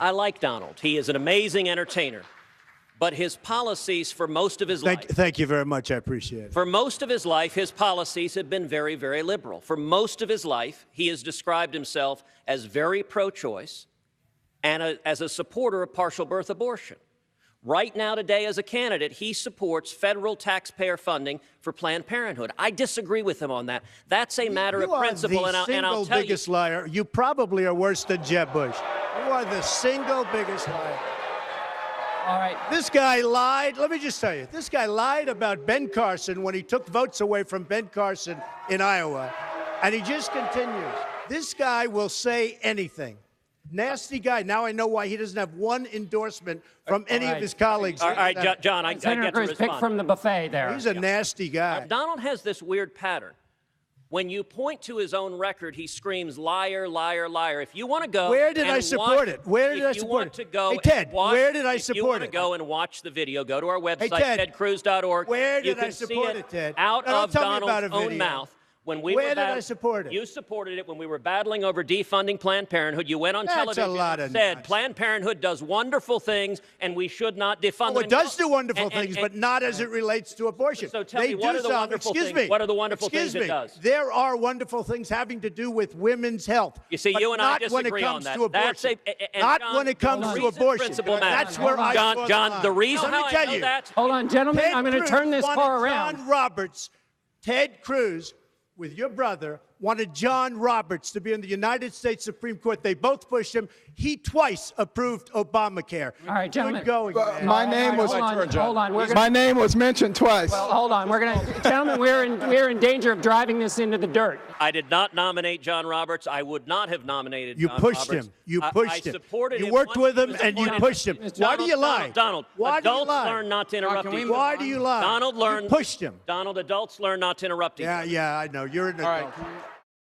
I like Donald. He is an amazing entertainer. But his policies for most of his life... Thank you very much. I appreciate it. For most of his life, his policies have been very, very liberal. For most of his life, he has described himself as very pro-choice and as a supporter of partial birth abortion. Right now, today, as a candidate, he supports federal taxpayer funding for Planned Parenthood. I disagree with him on that. That's a matter of principle, and I'll tell you... You are the single biggest liar. You probably are worse than Jeb Bush. You are the single biggest liar. All right. This guy lied. Let me just tell you, this guy lied about Ben Carson when he took votes away from Ben Carson in Iowa, and he just continues. This guy will say anything. Nasty guy. Now I know why he doesn't have one endorsement from any of his colleagues. All right, John, I get to respond. Pick from the buffet there. He's a nasty guy. Now, Donald has this weird pattern. When you point to his own record, he screams, liar, liar, liar. If you want to go... Where did I support it? Where did I support it? Hey, Ted, where did I support it? If you want to go and watch the video, go to our website, tedcruz.org. Where did I support it, Ted? Out of Donald's own mouth. Where did I support it? You supported it when we were battling over defunding Planned Parenthood. You went on television and said Planned Parenthood does wonderful things and we should not defund them. Oh, it does do wonderful things, but not as it relates to abortion. So tell me, what are the wonderful things? What are the wonderful things it does? There are wonderful things having to do with women's health. You see, you and I disagree on that. Not when it comes to abortion. That's where I draw the line. John, the reason how I know that... Hold on, gentlemen. I'm going to turn this car around. John Roberts, Ted Cruz, with your brother, wanted John Roberts to be in the United States Supreme Court. They both pushed him. He twice approved Obamacare. All right, gentlemen. Good going, man. My name was my name was mentioned twice. Well, hold on. Gentlemen, we're in danger of driving this into the dirt. I did not nominate John Roberts. I would not have nominated John Roberts. You pushed him. You worked with him and you pushed him. Why do you lie? Donald, adults learn not to interrupt each other. Why do you lie? Donald learned. You pushed him. Donald, adults learn not to interrupt each other. Yeah, I know. You're an adult.